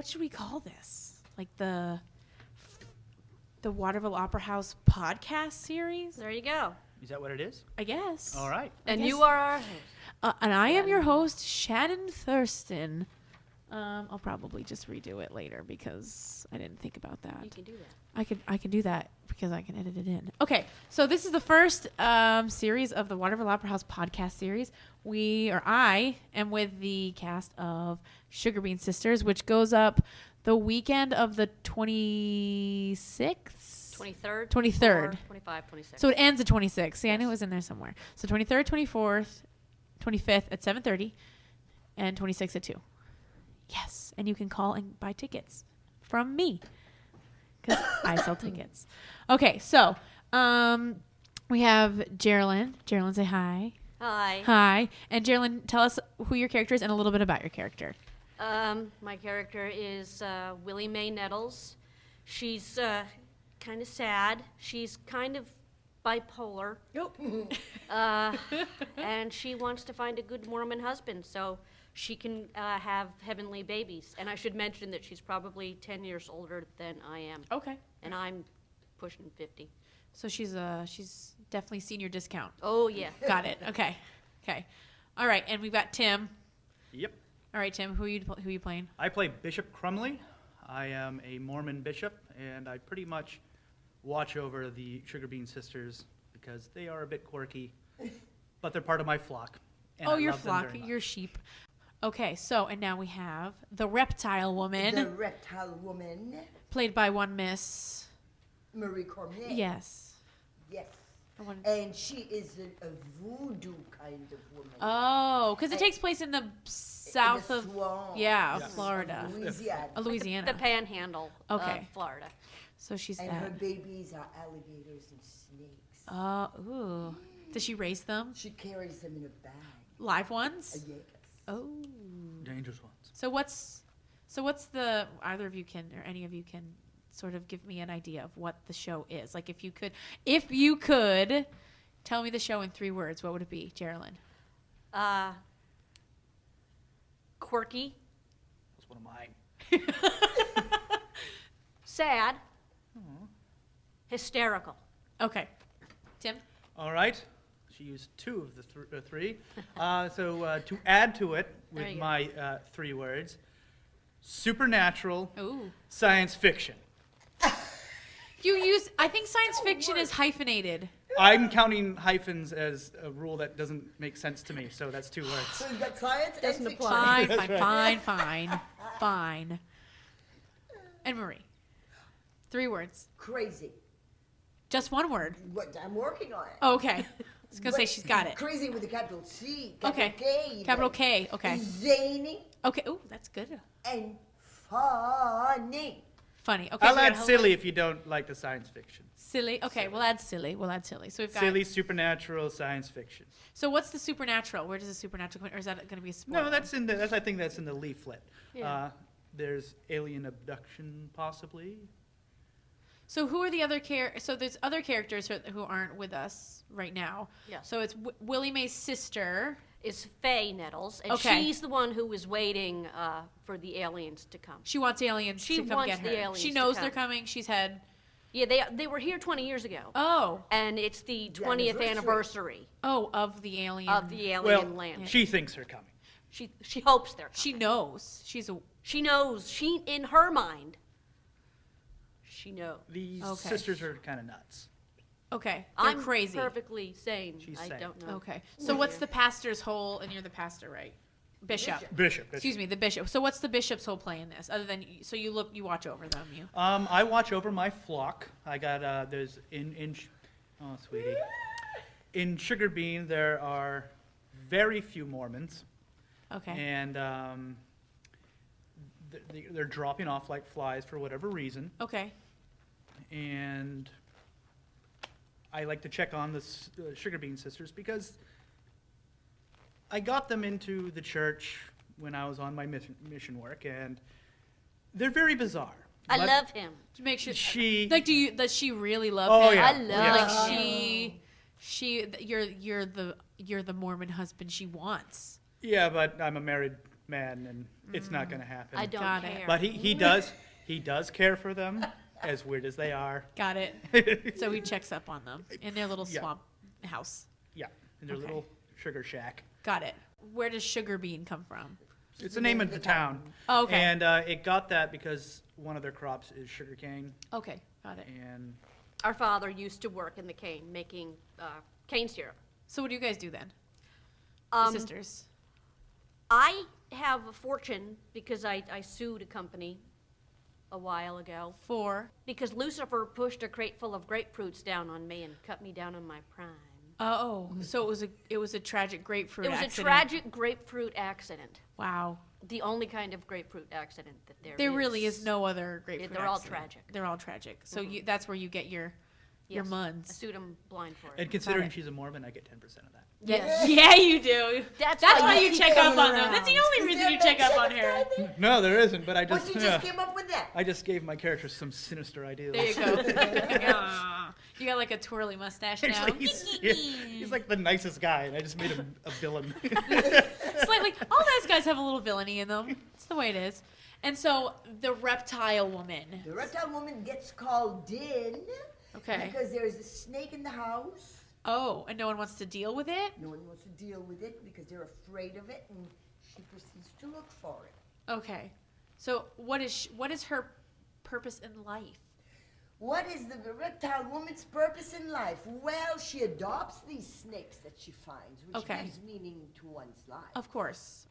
what should we call this? Like the Waterville Opera House podcast series? There you go. Is that what it is? I guess. All right. And you are our host. And I am your host, Shannon Thurston. I'll probably just redo it later because I didn't think about that. You can do that. I can do that because I can edit it in. Okay, so this is the first series of the Waterville Opera House podcast series. I am with the cast of Sugar Bean Sisters, which goes up the weekend of the 26th? 23rd? 23rd. 25, 26. So it ends at 26th. See, I knew it was in there somewhere. So 23rd, 24th, 25th at 7:30, and 26th at 2. Yes, and you can call and buy tickets from me because I sell tickets. Okay, so we have Jeralyn. Jeralyn, say hi. Hi. Hi. And Jeralyn, tell us who your character is and a little bit about your character. My character is Willie Mae Nettles. She's kind of sad. She's kind of bipolar. Nope. And she wants to find a good Mormon husband so she can have heavenly babies. And I should mention that she's probably 10 years older than I am. Okay. And I'm pushing 50. So she's definitely senior discount. Oh, yeah. Got it. Okay. Okay. All right, and we've got Tim. Yep. All right, Tim, who are you playing? I play Bishop Crumley. I am a Mormon bishop, and I pretty much watch over the Sugar Bean Sisters because they are a bit quirky, but they're part of my flock. And I Your love them flock, very much. your sheep. Okay, so, and now we have the Reptile Woman. The Reptile Woman, Played by one Miss. Marie Cormier. Yes. Yes. I wanted- And she is a voodoo kind of woman. Oh, because it takes place in the south in the of swamp. Yes. Florida. Louisiana. Louisiana. The panhandle Okay. of Florida. So she's And that. her babies are alligators and snakes. Ooh. Does she raise them? She carries them in a bag. Live ones? Yes. Oh. Dangerous ones. So what's the, either of you can, or any of you can sort of give me an idea of what the show is? Like if you could tell me the show in 3 words, what would it be, Jeralyn? Quirky. That's one of mine. Sad. Hysterical. Okay. Tim? All right. She used 2 of the 3. So to add to it There with you go. my 3 words, supernatural, Ooh. science fiction. I think science fiction is hyphenated. I'm counting hyphens as a rule that doesn't make sense to me, so that's 2 words. So you've got science Doesn't and apply. Fine. Fine. And Marie? 3 words. Crazy. Just 1 word. What I'm working on it. Oh, okay. I was going to say she's got it. Crazy with a capital C. Capital Okay. K. Capital K. Okay. Zany Okay. Ooh, that's good. and funny. Funny. Okay. I'll so we add got silly if you don't like the science fiction. Silly. Okay, we'll add silly. So we've got Silly, supernatural, science fiction. So what's the supernatural? Where does the supernatural come in? Or is that going to be a spoiler? No, I think that's in the leaflet. Yeah. There's alien abduction, possibly. So who are the other So there's other characters who aren't with us right now. Yes. So it's Willie Mae's sister. Is Faye Nettles, and Okay. she's the one who is waiting for the aliens to come. She wants aliens She to come wants get her. the aliens She to knows come. they're coming. She's had. Yeah, they were here 20 years ago, Oh. and it's the 20th anniversary Of the alien. of the alien Well, land. she thinks they're coming. She hopes they're coming. She knows. She knows. In her mind, she knows. These Okay. sisters are kind of nuts. Okay. They're I'm crazy. perfectly sane. She's I sane. don't know. Okay. So what's the pastor's whole? And you're the pastor, right? Bishop. Bishop. Excuse me, the bishop. So what's the bishop's whole play in this? Other than you watch over them. I watch over my flock. I got there's oh sweetie, in Sugar Bean there are very few Mormons, Okay. and they're dropping off like flies for whatever reason, Okay. and I like to check on the Sugar Bean sisters because I got them into the church when I was on my mission work, and they're very bizarre. I But love him. To make sure. She Does she really love Oh, him? yeah. I love Like you're the Mormon husband she wants. Yeah, but I'm a married man, and it's not going to happen. I don't Got it. care. But he does care for them, as weird as they are. Got it. So he checks up on them in their little Yeah. swamp house. Yeah, in their Okay. little sugar shack. Got it. Where does Sugar Bean come from? It's the name of the town. Oh, okay. And it got that because one of their crops is sugarcane, Okay, got it. and Our father used to work in the cane, making cane syrup. So what do you guys do then? Um, The sisters. I have a fortune because I sued a company a while ago For because Lucifer pushed a crate full of grapefruits down on me and cut me down on my prime. so it was a tragic grapefruit It was accident. a tragic grapefruit accident. Wow. The only kind of grapefruit accident that there is. There really is no other grapefruit. they're all accident. tragic. They're all tragic. So that's where you get your Yes. I muns. sued him blind for it. and considering it. she's a Mormon, I get 10% of that. Yes. Yeah, you do. That's That's why why you you keep check up coming on them. around. That's the only Is reason there you a check big up on second her. guy there? No, there isn't, but I Well, just you just came up with that. I just gave my character some sinister ideas. There you go. Aw. You got like a twirly mustache now. Actually, he's like the nicest guy, and I just made him a villain. Slightly. All nice guys have a little villainy in them. It's the way it is. And so the Reptile Woman. The reptile woman gets called in Okay. because there's a snake in the house. Oh, and no one wants to deal with it? No one wants to deal with it because they're afraid of it, and she proceeds to look for it. Okay. So what is her purpose in life? What is the reptile woman's purpose in life? Well, she adopts these snakes that she finds, which Okay. gives meaning to one's life. Of course.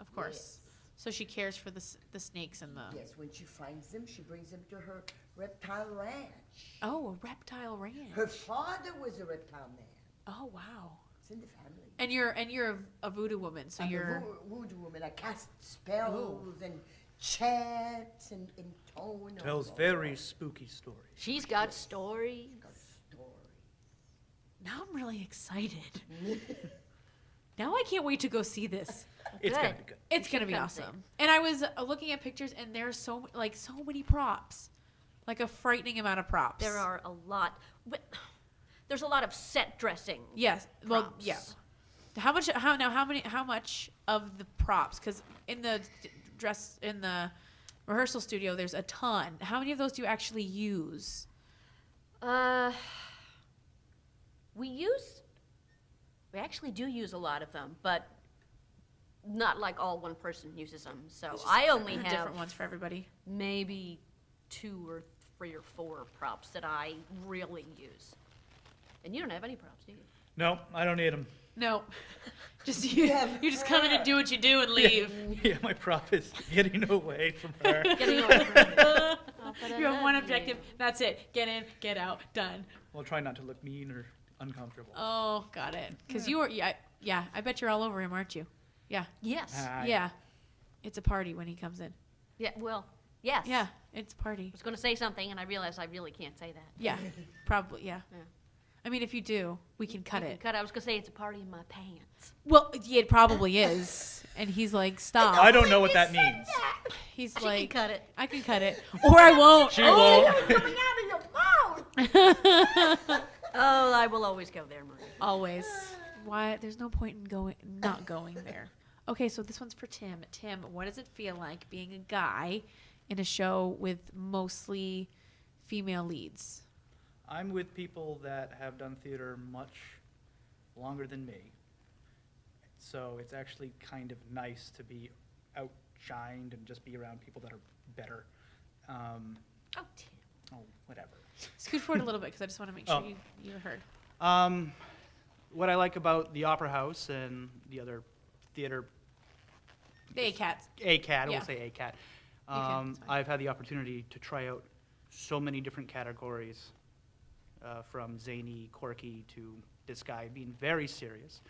So she cares for the snakes and the. Yes, when she finds them, she brings them to her reptile ranch. Oh, a reptile ranch. Her father was a reptile man. Oh wow. It's in the family. And you're a voodoo woman, so I'm you're. a voodoo woman. I cast spells and chants and intone. Tells very spooky stories. She's got stories. Now I'm really excited. Now I can't wait to go see this. It's Good. gonna be good. It's gonna be come see awesome. And I was looking at pictures, and there's so many props, like a frightening amount of props. There are a lot. There's a lot of set dressing. Yes. Well, props. yeah. How much? How much of the props? Because in the rehearsal studio, there's a ton. How many of those do you actually use? We actually do use a lot of them, but not like all one person uses them. So I only have different ones for everybody. maybe 2 or 3 or 4 props that I really use. And you don't have any props, do you? No, I don't need them. No, just you just come in and do what you do and leave. Yeah, my prop is getting away from her. Getting away from it. You have one objective. That's it. Get in, get out, done. Well, try not to look mean or uncomfortable. Oh, got it. Because you are, yeah. I bet you're all over him, aren't you? Yeah, Yes. yeah. It's a party when he comes in. Yeah, well, yes. Yeah, it's a party. I was going to say something, and I realized I really can't say that. Yeah, probably. Yeah. Yeah. I mean, if you do, we can cut You it. can cut. I was going to say it's a party in my pants. Well, yeah, it probably is. And he's like, stop. I don't know what that means. He's She like, can cut it. I can cut it, or I won't. She won't. Coming out of your mouth. Oh, I will always go there, Marie. Always. Why? There's no point in not going there. Okay, so this one's for Tim. Tim, what does it feel like being a guy in a show with mostly female leads? I'm with people that have done theater much longer than me. So it's actually kind of nice to be outshined and just be around people that are better. Oh, Tim. Oh, whatever. Scoot forward a little bit because I just want to make sure Oh. you heard. What I like about the Opera House and the other theater, The ACAT. ACAT, Yeah. we'll say ACAT, can, it's fine. I've had the opportunity to try out so many different categories, from zany, quirky, to this guy being very serious,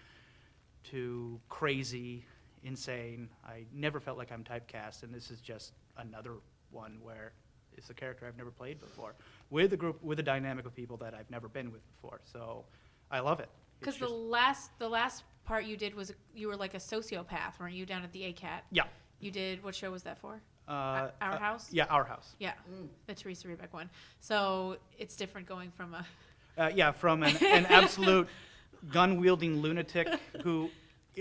to crazy, insane. I never felt like I'm typecast, and this is just another one where it's a character I've never played before, with a group, with a dynamic of people that I've never been with before. So I love it. It's Because the last part you did was you were like a sociopath, weren't you, down at the ACAT? Yeah. You did, what show was that for? Our House? Yeah, Our House. Yeah, the Teresa Rebeck one. So it's different going from a... Yeah, from an absolute gun-wielding lunatic who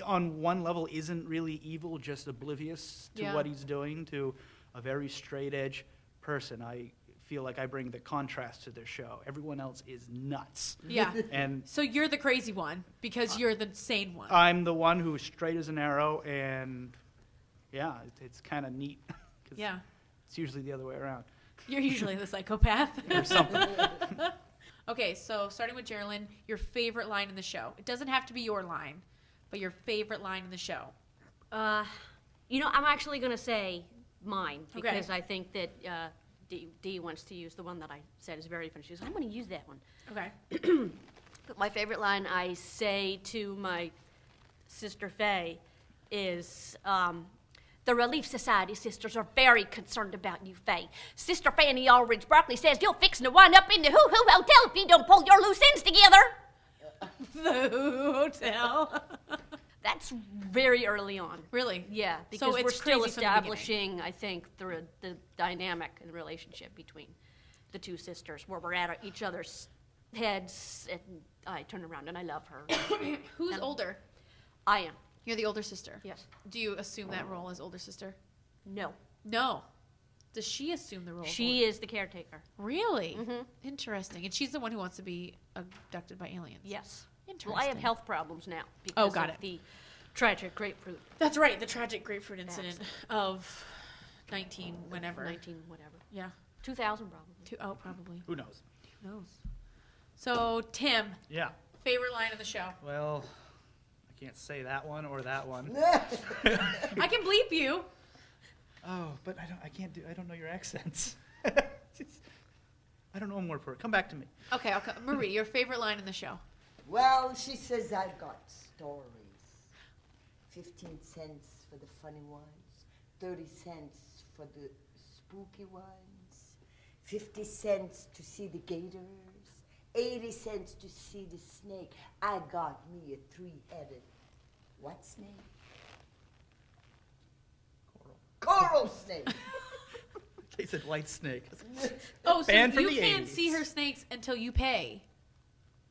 on one level isn't really evil, just oblivious to Yeah. what he's doing to a very straight edge person. I feel like I bring the contrast to their show. Everyone else is nuts. Yeah. And So you're the crazy one because you're the sane one. I'm the one who's straight as an arrow, and yeah, it's kind of neat. 'Cause Yeah. it's usually the other way around. You're usually the psychopath. Or something. Okay, so starting with Jeralyn, your favorite line in the show. It doesn't have to be your line, but your favorite line in the show. I'm actually going to say mine Okay. because I think that Dee wants to use the one that I said is very funny. She goes, I'm going to use that one. Okay. But my favorite line I say to my sister Faye is, the Relief Society sisters are very concerned about you, Faye. Sister Fanny Aldridge Broccoli says you're fixing to wind up in the Hoo-Hoo Hotel if you don't pull your loose ends together. The hotel. That's very early on. Really? Yeah, So because we're it's still crazy from the beginning. establishing, I think, the dynamic and relationship between the two sisters, where we're at each other's heads, and I turn around and I love her. Who's And older? I am, You're the older sister. yes. Do you assume that role as older sister? No. No. Does she assume the role? of She is the caretaker. Really? Mhm. Interesting. And she's the one who wants to be abducted by aliens. Yes. Interesting. Well, I have health problems now because Oh, got of it. the tragic grapefruit. That's right. The tragic grapefruit incident of 19 whenever. 19 whatever. Yeah. 2000 probably. Probably. Who knows? Who knows? So Tim, Yeah. favorite line of the show. Well, I can't say that one or that one. I can bleep you. Oh, but I don't know your accents. I don't know more for it. Come back to me. Okay, Marie, your favorite line in the show. Well, she says I've got stories. 15 cents for the funny ones, 30 cents for the spooky ones, 50 cents to see the gators, 80 cents to see the snake. I got me a 3-headed, what snake? Coral snake. They said white snake. Oh, so Banned from you the can't 80s. see her snakes until you pay.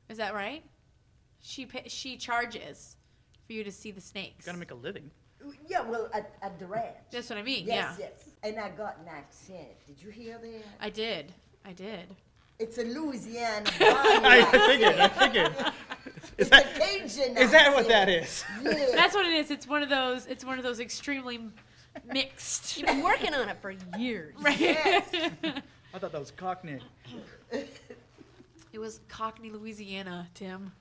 Is that right? She charges for you to see the snakes. Gotta make a living. Yeah, well, at the ranch. That's what I mean. Yes, yeah. yes. And I got an accent. Did you hear that? I did. It's a Louisiana I figured. It's a Cajun Is that what accent. that is? Yeah. That's what it is. It's one of those extremely mixed. You've been working on it for years. Right. Yes. I thought that was Cockney. It was Cockney, Louisiana, Tim.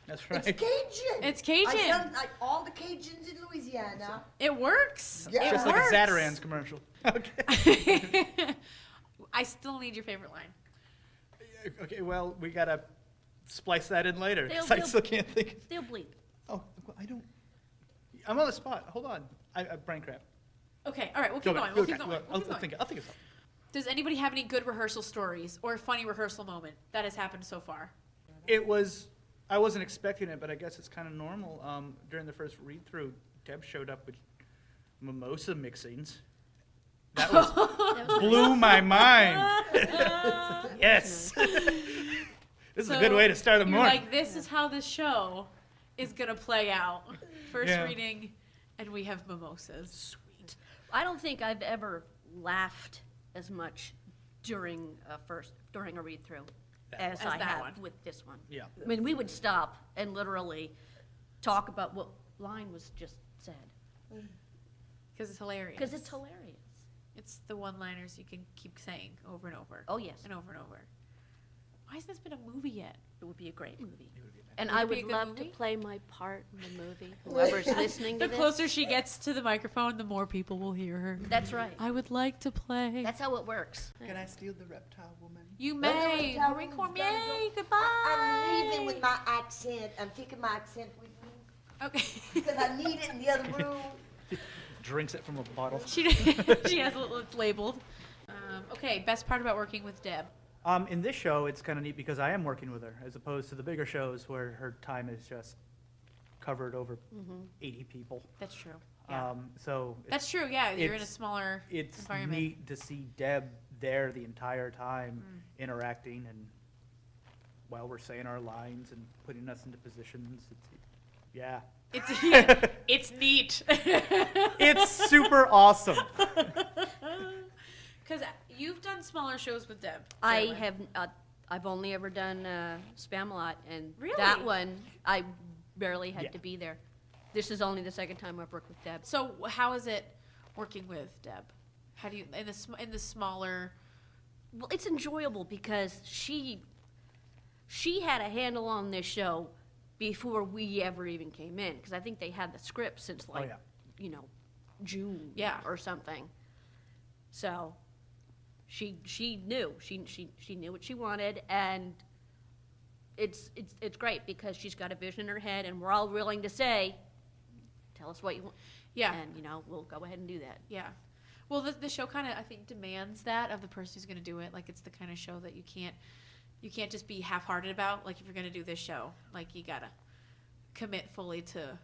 That's right. It's Cajun. It's Cajun. I sound like all the Cajuns in Louisiana. It works. Yeah. It Just works. like a Zatarans commercial. Okay. I still need your favorite line. Okay, well, we gotta splice that in later, because They'll- I still can't think. They'll bleep. Oh, I don't. I'm on the spot. Hold on. I brain cramp. Okay, all right, we'll keep going. We'll keep going. I'll think of something. Does anybody have any good rehearsal stories or a funny rehearsal moment that has happened so far? I wasn't expecting it, but I guess it's kind of normal. During the first read-through, Deb showed up with mimosa mixings. That blew my mind. Yes. This is a good way to start a You're morning. like, this is how this show is gonna play out. First Yeah. reading, and we have mimosas. Sweet. I don't think I've ever laughed as much during a read through as I that have one. with this one. Yeah. I mean, we would stop and literally talk about what line was just said Because it's hilarious. because it's hilarious. It's the one-liners you can keep saying over and over. Oh yes, And over and over. Why hasn't this been a movie yet? it would be a great movie, It would be and Would I it be a would good love movie? to play my part in the movie. Whoever's listening to The this, closer she gets to the microphone, the more people will hear her. that's right. I would like to play. That's how it works. Can I steal the reptile woman? You Well, may. tell Marie them Cormier, it's gotta go. goodbye. I'm leaving with my accent. I'm taking my accent with me Okay. because I need it in the other room. Drinks it from a bottle. she has it's labeled. Okay, best part about working with Deb. In this show, it's kind of neat because I am working with her, as opposed to the bigger shows where her time is just covered over 80 people. That's true. Yeah. So That's true, yeah. You're in a it's- smaller it's environment. neat to see Deb there the entire time, interacting and while we're saying our lines and putting us into positions. Yeah, It's neat. It's super awesome. Because you've done smaller shows with Deb. I Jeralyn. have. I've only ever done Spamalot, and Really? that one I barely had Yeah. to be there. This is only the second time I've worked with Deb. So how is it working with Deb? How do you in the smaller? Well, it's enjoyable because she had a handle on this show before we ever even came in. Because I think they had the script since June or something. So she knew she knew what she wanted, and it's great because she's got a vision in her head, and we're all willing to say, tell us what you want. Yeah. And we'll go ahead and do that. Yeah. Well, the show kind of, I think, demands that of the person who's going to do it. Like, it's the kind of show that you can't just be half-hearted about. Like, if you're going to do this show, like, you got to commit fully to.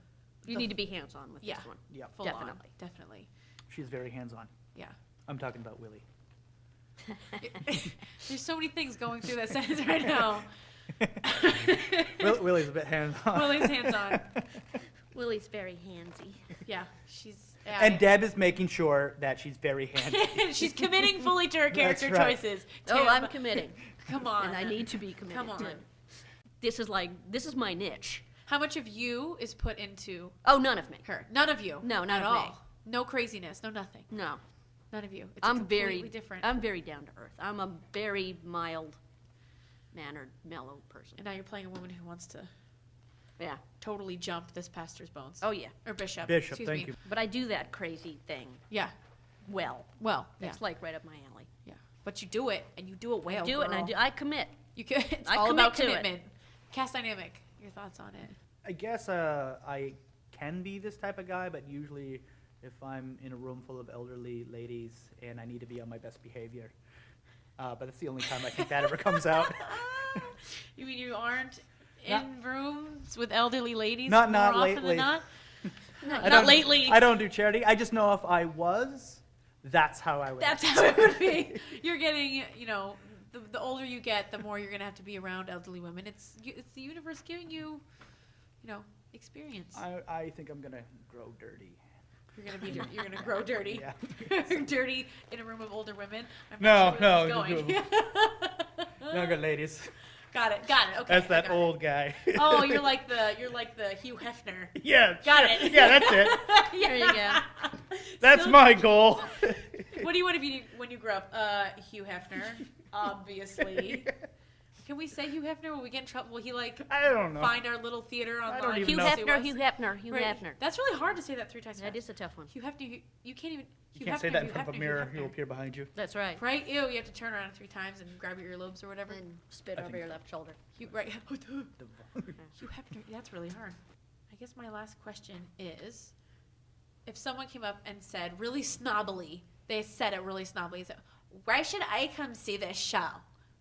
You need to be hands-on with this one. Yeah. Full Definitely. on. Definitely. She's very hands-on. Yeah. I'm talking about Willie. There's so many things going through that sentence right now. Willie's a bit hands-on. Willie's hands-on. Willie's very handsy. Yeah, she's. And Deb is making sure that she's very handy. She's committing fully to her character That's right. choices. Oh, Tim, I'm committing. Come on. And I need to be committed. Come on. to it. This is my niche. How much of you is put into Oh, none of me. her? None of you. No, none at of me. all. No craziness. No nothing. No. None of you. It's I'm completely very different. I'm very down to earth. I'm a very mild-mannered, mellow person. And now you're playing a woman who wants to Yeah. totally jump this pastor's bones. Oh yeah. Or bishop. Bishop, Excuse thank me. you. But I do that crazy thing Yeah. well. Well, yeah. It's like right up my alley. Yeah. But you do it, and you do it well. I do it, and I girl. do. I commit. You can, it's I all commit about to it. commitment. Cast dynamic. Your thoughts on it? I guess I can be this type of guy, but usually if I'm in a room full of elderly ladies and I need to be on my best behavior. But that's the only time I think that ever comes out. You mean you aren't Not- in rooms with elderly ladies Not more often lately. than not? No, I Not don't- lately. I don't do charity. I just know if I was, that's how I would. That's how it would be. You're getting, the older you get, the more you're going to have to be around elderly women. It's the universe giving you, experience. I think I'm gonna grow dirty. You're gonna grow dirty. Yeah. Dirty in a room of older women. I'm No, not sure where this is no, going. Younger ladies. Got it. Okay. That's I that got it. old guy. Oh, you're like the Hugh Hefner. Yeah. Got sure. it. Yeah, that's it. There you go. That's So- my goal. What do you want to be when you grow up? Hugh Hefner, obviously. Can we say Hugh Hefner? Will we get in trouble? Will he I don't know. find our little theater I online? don't even Hugh know. Hefner, Hugh Hefner, Hugh Right. Hefner. That's really hard to say that 3 times That fast. is a tough one. Hugh Hefner, you can't even. You Hugh can't say Hefner, that in Hugh front of a Hefner, mirror. Hugh He'll Hefner. appear behind you. That's right. Right? Ew, you have to turn around 3 times and grab your earlobes or whatever. And spit I over think- your left shoulder. Right. Hugh Hefner, that's really hard. I guess my last question is, if someone came up and said really snobbily, they said it really snobbily, said, why should I come see this show?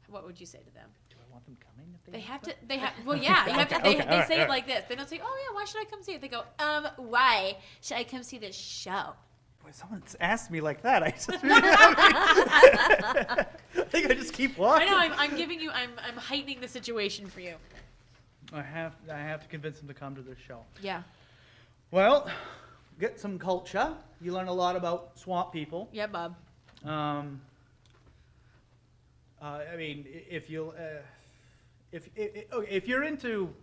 What would you say to them? Do I want them coming? If They have to. They have. Well, yeah. You have to. Okay, They alright, say it alright. like this. They don't say, "Oh yeah, why should I come see it?" They go, why should I come see this show?" Boy, someone's asked me like that. I think I just keep I walking. know. I'm giving you. I'm heightening the situation for you. I have to convince them to come to this show. Yeah. Well, get some culture. You learn a lot about swamp people. Yeah, Bob. I mean, if you're into,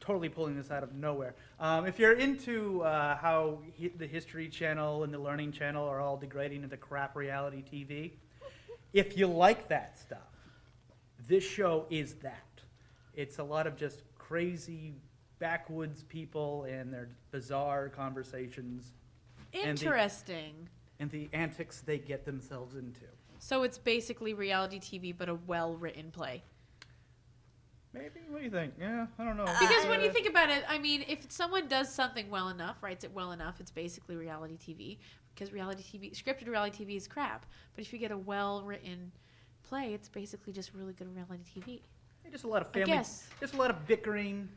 totally pulling this out of nowhere, if you're into how the History Channel and the Learning Channel are all degrading into crap reality TV, if you like that stuff, this show is that. It's a lot of just crazy backwoods people and their bizarre conversations Interesting. and the antics they get themselves into. So it's basically reality TV, but a well-written play. Maybe? What do you think? Yeah, I don't know. Because when you think about it, I mean, if someone does something well enough, writes it well enough, it's basically reality TV. Because scripted reality TV is crap. But if you get a well-written play, it's basically just really good reality TV. Just a lot of I family, guess. just a lot of bickering,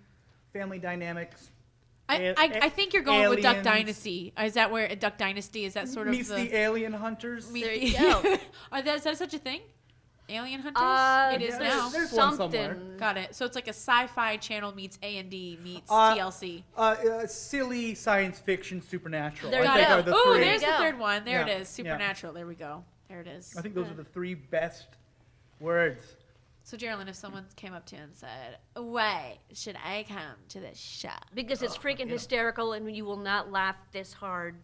family dynamics. I think you're going with Duck aliens. Dynasty. Is that where Duck Dynasty is that sort of Meets the alien hunters. meet There the- you go. Is that such a thing? Alien Hunters? It is yeah, now. there's one somewhere. something. Got it. So it's like a sci-fi channel meets A&D meets TLC. Silly science fiction supernatural. There I you think go. are the Oh, three. there's the go. third one. There Yeah, it is. Supernatural. There we go. There it is. I think those are the three best words. So, Jeralyn, if someone came up to you and said, wait, should I come to this show? Because it's freaking hysterical, and you will not laugh this hard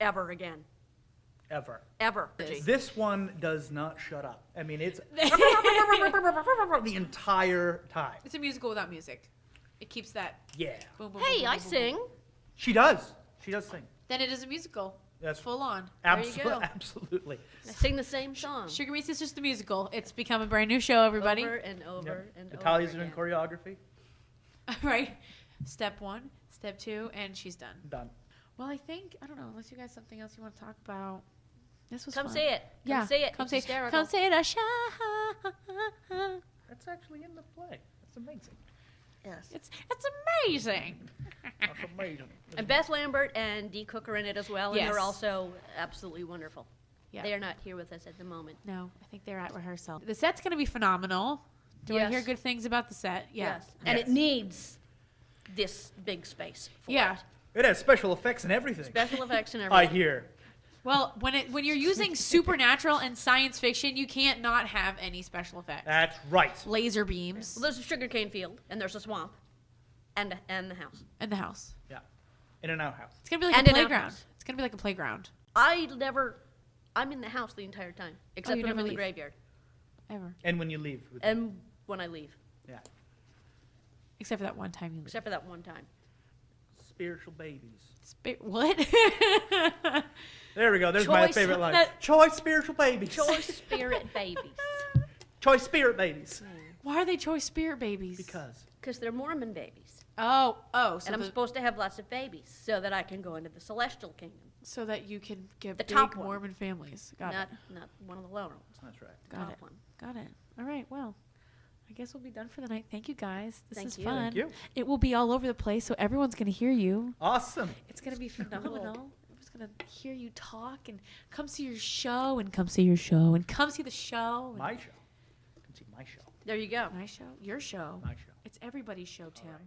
ever again. Ever. Ever. This one does not shut up. I mean, it's the entire time. It's a musical without music. It keeps that Yeah. boom, boom, Hey, boom, I boom, boom, sing. boom. She does. She does sing. Then it is a musical. That's Full on. There you go. Absolutely. I sing the same song. Sugar Meat Sisters the musical. It's become a brand new show, everybody. Over and over Yep. and Natalia's over doing again. choreography. Right? Step 1, step 2, and she's done. Done. Well, I think, I don't know, unless you guys have something else you want to talk about. This was Come fun. see it. Yeah. Come see it. Come It's see hysterical. Come see the show. That's actually in the play. That's amazing. Yes. It's amazing. That's amazing. And Beth Lambert and Dee Cook are in it as well, and Yes. they're also absolutely wonderful. Yeah. They are not here with us at the moment. No, I think they're at rehearsal. The set's going to be phenomenal. Do I Yes. hear good things about the set? Yeah. Yes. And Yes. it needs this big space for Yeah. it. It has special effects and everything. Special effects and I everything. hear. Well, when you're using supernatural and science fiction, you can't not have any special effects. That's right. Laser beams Well, there's a sugarcane field, and there's a swamp, and the house. and the house. Yeah. In an outhouse. It's gonna be like And a an playground. outhouse. It's gonna be like a playground. I'm in the house the entire time, except you when I'm never in the leave. graveyard, Ever. And when you leave. and when I leave, Yeah. Except for that one time you leave. except for that one time. Spiritual babies. What? There we go. There's my Choice- favorite line. that- Choice spiritual babies. Choice spirit babies, Choice spirit babies. Why are they choice spirit babies? Because. because they're Mormon babies, Oh, so and I'm supposed to have lots of babies so that I can go into the celestial kingdom, so that you can get The big top one. Mormon families. Got not it. not one of the lower ones. That's right. Got top it. one. Got it. All right. Well, I guess we'll be done for the night. Thank you guys. This Thank is you. fun. Thank you. It will be all over the place, so everyone's gonna hear you. Awesome. It's gonna be phenomenal. Everyone's gonna hear you talk and come see your show and come see your show and come see the show. And My show. Come see my show. There you go. my show, your show. My show. It's everybody's show, Tim. right.